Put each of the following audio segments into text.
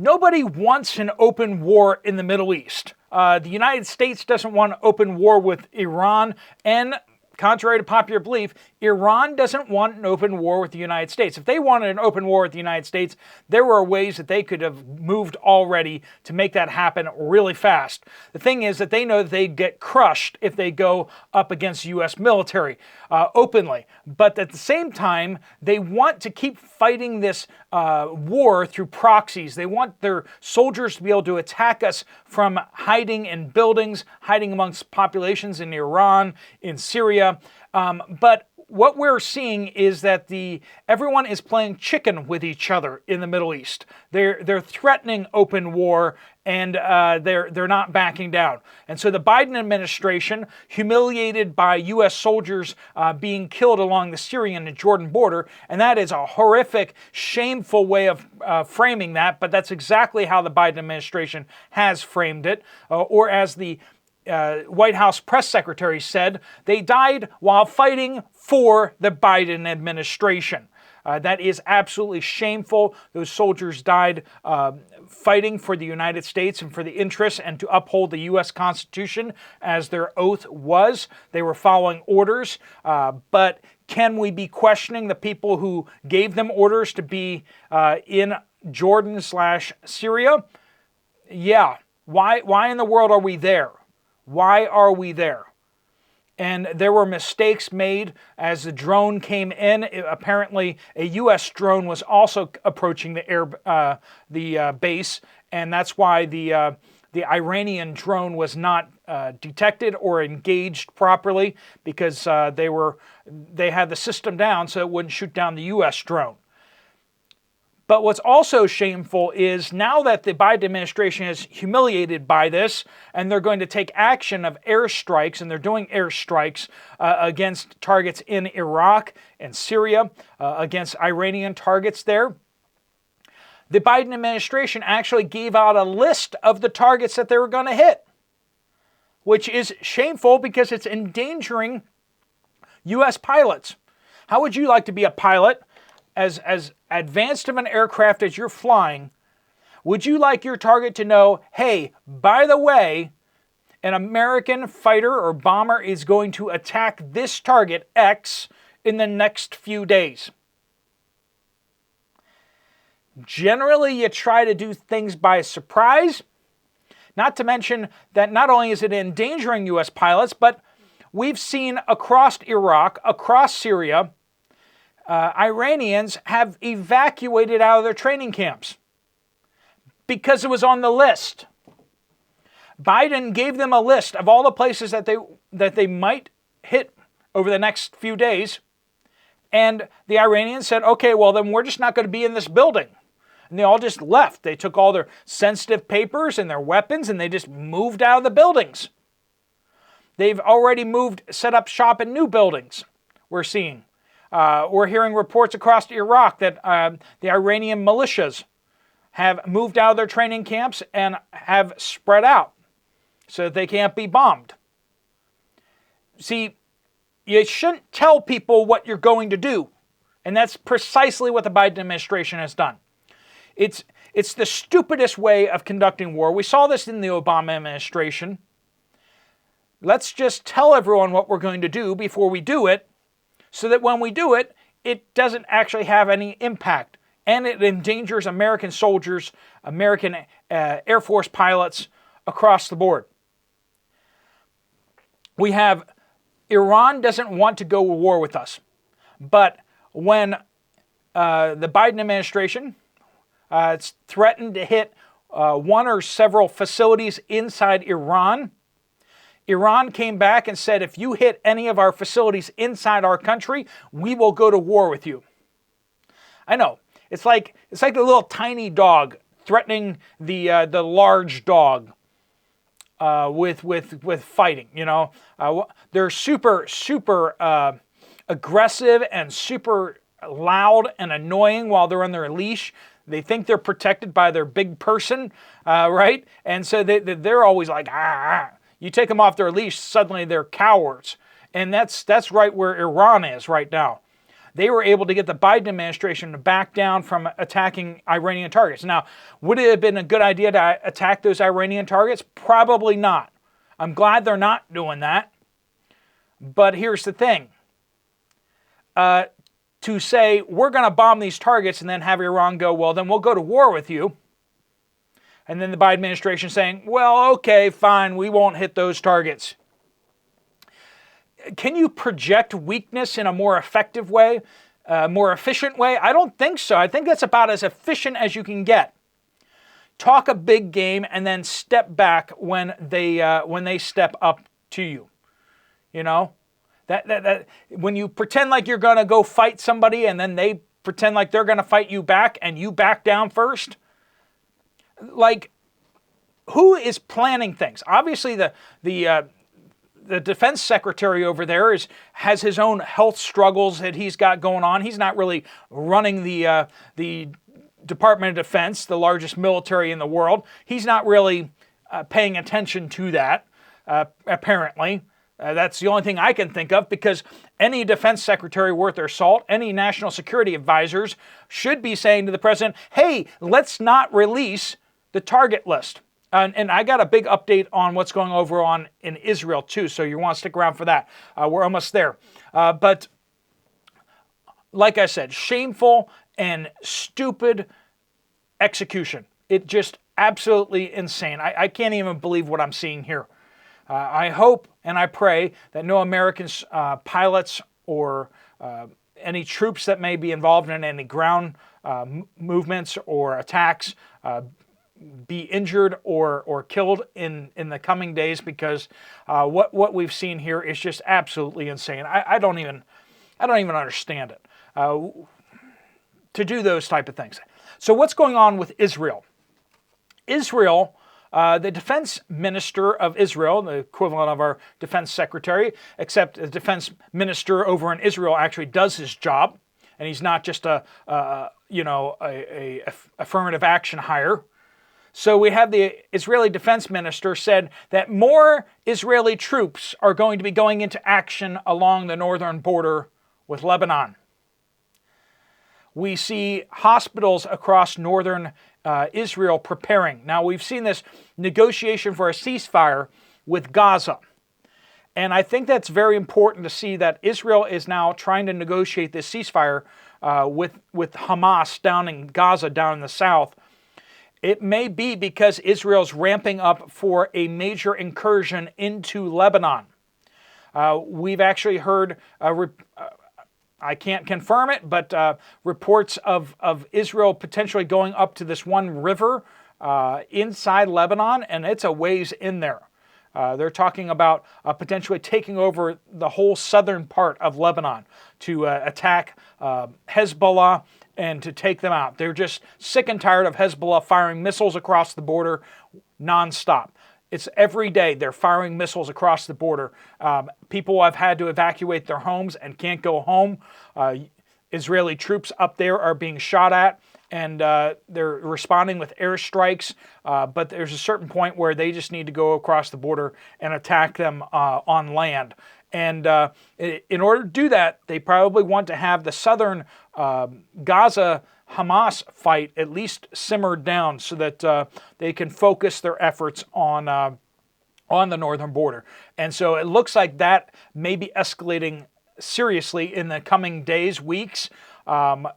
Nobody wants an open war in the Middle East. The United States doesn't want an open war with Iran, and contrary to popular belief, Iran doesn't want an open war with the United States. If they wanted an open war with the United States, there were ways that they could have moved already to make that happen really fast. The thing is that they know that they'd get crushed if they go up against U.S. military openly. But at the same time, they want to keep fighting this war through proxies. They want their soldiers to be able to attack us from hiding in buildings, hiding amongst populations in Iran, in Syria. But what we're seeing is that everyone is playing chicken with each other in the Middle East. They're threatening open war, and they're not backing down. And so the Biden administration, humiliated by U.S. soldiers being killed along the Syrian and Jordan border, and that is a horrific, shameful way of framing that, but that's exactly how the Biden administration has framed it, or as the White House press secretary said, they died while fighting for the Biden administration. That is absolutely shameful. Those soldiers died fighting for the United States and for the interests and to uphold the U.S. Constitution as their oath was. They were following orders. But can we be questioning the people who gave them orders to be in Jordan/Syria? Yeah. Why in the world are we there? Why are we there? And there were mistakes made as the drone came in. Apparently, a U.S. drone was also approaching the base, and that's why the Iranian drone was not detected or engaged properly, because they had the system down so it wouldn't shoot down the U.S. drone. But what's also shameful is now that the Biden administration is humiliated by this, and they're going to take action of airstrikes, and they're doing airstrikes against targets in Iraq and Syria, against Iranian targets there. The Biden administration actually gave out a list of the targets that they were going to hit, which is shameful because it's endangering U.S. pilots. How would you like to be a pilot? As advanced of an aircraft as you're flying, would you like your target to know, hey, by the way, an American fighter or bomber is going to attack this target X in the next few days? Generally, you try to do things by surprise, not to mention that not only is it endangering U.S. pilots, but we've seen across Iraq, across Syria, Iranians have evacuated out of their training camps because it was on the list. Biden gave them a list of all the places that they might hit over the next few days, and the Iranians said, okay, well then we're just not going to be in this building. And they all just left. They took all their sensitive papers and their weapons and they just moved out of the buildings. They've already set up shop in new buildings, we're seeing. We're hearing reports across Iraq that the Iranian militias have moved out of their training camps and have spread out so that they can't be bombed. See, you shouldn't tell people what you're going to do. And that's precisely what the Biden administration has done. It's the stupidest way of conducting war. We saw this in the Obama administration. Let's just tell everyone what we're going to do before we do it, so that when we do it, it doesn't actually have any impact. And it endangers American soldiers, American Air Force pilots across the board. We have Iran doesn't want to go to war with us. But when the Biden administration it's threatened to hit one or several facilities inside Iran, Iran came back and said, if you hit any of our facilities inside our country, we will go to war with you. I know. It's like a little tiny dog threatening the large dog with fighting, you know. They're super aggressive and super loud and annoying while they're on their leash. They think they're protected by their big person, right? And so they're always like, ah. You take them off their leash, suddenly they're cowards. And that's right where Iran is right now. they were able to get the Biden administration to back down from attacking Iranian targets. Now, would it have been a good idea to attack those Iranian targets? Probably not. I'm glad they're not doing that. But here's the thing. To say, we're going to bomb these targets and then have Iran go, well, then we'll go to war with you. And then the Biden administration saying, well, okay, fine, we won't hit those targets. Can you project weakness in a more effective way, more efficient way? I don't think so. I think that's about as efficient as you can get. Talk a big game and then step back when they step up to you. You know? That when you pretend like you're going to go fight somebody and then they pretend like they're going to fight you back and you back down first. Like, who is planning things? Obviously, the defense secretary over there has his own health struggles that he's got going on. He's not really running the Department of Defense, the largest military in the world. He's not really paying attention to that, apparently. That's the only thing I can think of, because any defense secretary worth their salt, any national security advisors should be saying to the president, hey, let's not release the target list. And I got a big update on what's going over on in Israel too, so you want to stick around for that. We're almost there. But like I said, shameful and stupid execution. It just absolutely insane. I can't even believe what I'm seeing here. I hope and I pray that no American pilots or any troops that may be involved in any ground movements or attacks be injured or killed in the coming days, because what we've seen here is just absolutely insane. I don't even understand it to do those type of things. So what's going on with Israel? Israel. The defense minister of Israel, the equivalent of our defense secretary, except the defense minister over in Israel actually does his job, and he's not just a affirmative action hire. So we have the Israeli defense minister said that more Israeli troops are going to be going into action along the northern border with Lebanon. We see hospitals across northern Israel preparing. Now, we've seen this negotiation for a ceasefire with Gaza. And I think that's very important to see that Israel is now trying to negotiate this ceasefire with Hamas down in Gaza, down in the south. It may be because Israel's ramping up for a major incursion into Lebanon. We've actually heard I can't confirm it, but reports of Israel potentially going up to this one river inside Lebanon, and it's a ways in there. They're talking about potentially taking over the whole southern part of Lebanon to attack Hezbollah and to take them out. They're just sick and tired of Hezbollah firing missiles across the border nonstop. It's every day they're firing missiles across the border. People have had to evacuate their homes and can't go home. Israeli troops up there are being shot at, and they're responding with airstrikes. But there's a certain point where they just need to go across the border and attack them on land. And in order to do that, they probably want to have the southern Gaza Hamas fight at least simmered down so that they can focus their efforts on the northern border. And so it looks like that may be escalating seriously in the coming days, weeks.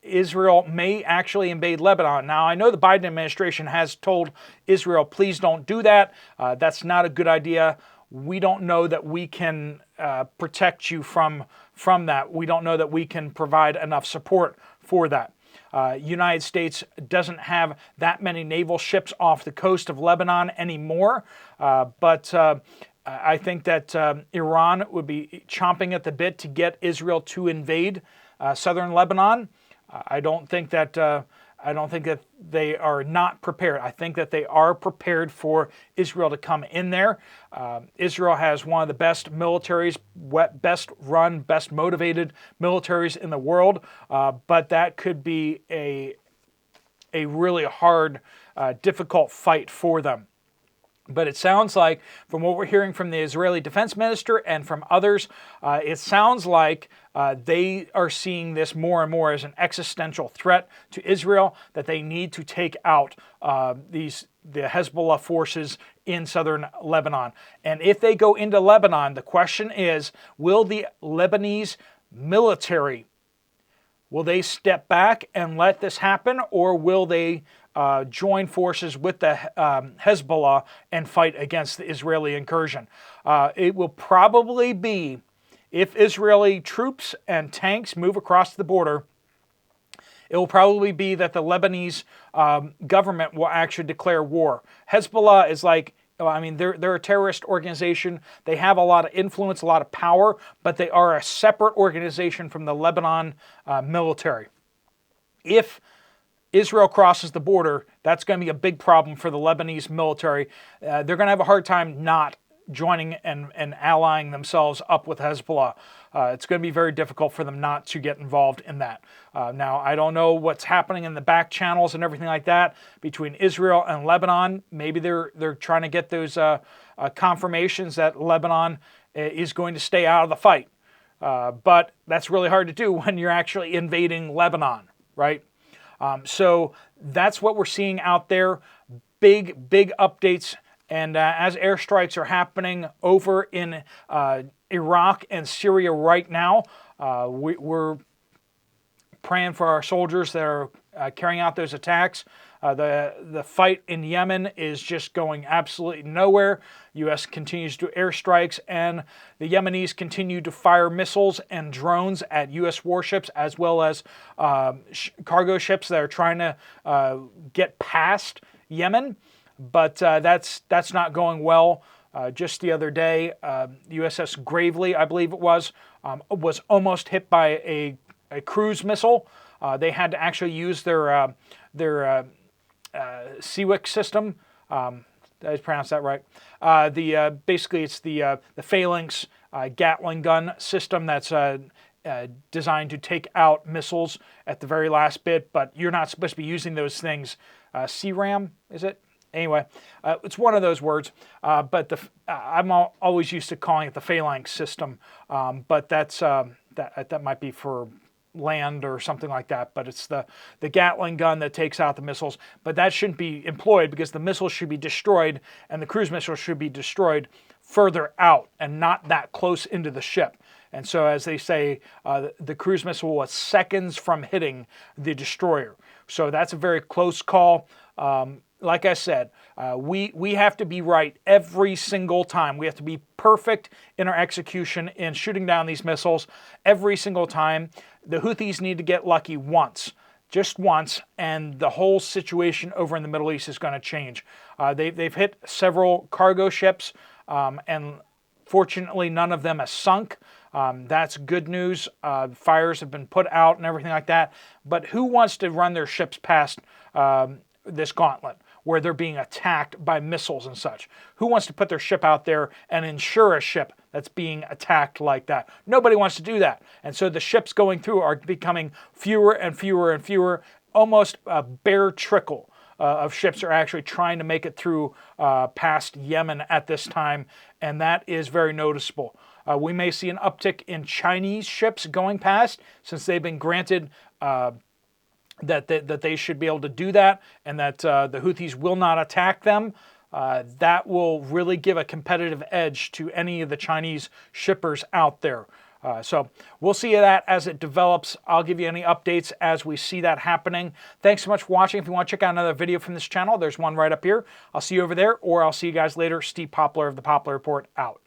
Israel may actually invade Lebanon. Now, I know the Biden administration has told Israel, please don't do that. That's not a good idea. We don't know that we can protect you from that. We don't know that we can provide enough support for that. United States doesn't have that many naval ships off the coast of Lebanon anymore, but I think that Iran would be chomping at the bit to get Israel to invade southern Lebanon. I don't think that they are not prepared. I think that they are prepared for Israel to come in there. Israel has one of the best militaries, best run, best motivated militaries in the world, but that could be a really hard, difficult fight for them. But it sounds like, from what we're hearing from the Israeli defense minister and from others, it sounds like they are seeing this more and more as an existential threat to Israel, that they need to take out the Hezbollah forces in southern Lebanon. And if they go into Lebanon, the question is, will the Lebanese military, will they step back and let this happen, or will they join forces with the Hezbollah and fight against the Israeli incursion? It will probably be, if Israeli troops and tanks move across the border, it will probably be that the Lebanese government will actually declare war. Hezbollah is like, I mean, they're a terrorist organization. They have a lot of influence, a lot of power, but they are a separate organization from the Lebanon military. If Israel crosses the border, that's going to be a big problem for the Lebanese military. They're going to have a hard time not joining and allying themselves up with Hezbollah. It's going to be very difficult for them not to get involved in that. Now, I don't know what's happening in the back channels and everything like that between Israel and Lebanon. Maybe they're trying to get those confirmations that Lebanon is going to stay out of the fight. But that's really hard to do when you're actually invading Lebanon, right? So that's what we're seeing out there. Big updates. And as airstrikes are happening over in Iraq and Syria right now, we're praying for our soldiers that are carrying out those attacks. The fight in Yemen is just going absolutely nowhere. U.S. continues to do airstrikes, and the Yemenis continue to fire missiles and drones at U.S. warships, as well as cargo ships that are trying to get past Yemen. But that's not going well. Just the other day, the USS Gravely, I believe it was almost hit by a cruise missile. They had to actually use their Seawick system. Did I pronounce that right? Basically it's the Phalanx Gatling gun system that's designed to take out missiles at the very last bit, but you're not supposed to be using those things. CRAM, is it? Anyway, it's one of those words, but I'm always used to calling it the Phalanx system, but that might be for land or something like that, but it's the Gatling gun that takes out the missiles, but that shouldn't be employed because the missiles should be destroyed and the cruise missiles should be destroyed further out and not that close into the ship. And so, as they say, the cruise missile was seconds from hitting the destroyer. So that's a very close call. Like I said, we have to be right every single time. We have to be perfect in our execution in shooting down these missiles every single time. The Houthis need to get lucky once, just once, and the whole situation over in the Middle East is going to change. They've hit several cargo ships, and fortunately none of them have sunk. That's good news. Fires have been put out and everything like that. But who wants to run their ships past this gauntlet where they're being attacked by missiles and such? Who wants to put their ship out there and insure a ship that's being attacked like that? Nobody wants to do that. And so the ships going through are becoming fewer and fewer and fewer. Almost a bare trickle of ships are actually trying to make it through past Yemen at this time, and that is very noticeable. We may see an uptick in Chinese ships going past, since they've been granted that they should be able to do that, and that the Houthis will not attack them. That will really give a competitive edge to any of the Chinese shippers out there. So we'll see that as it develops. I'll give you any updates as we see that happening. Thanks so much for watching. If you want to check out another video from this channel, there's one right up here. I'll see you over there, or I'll see you guys later. Steve Poplar of the Poplar Report out.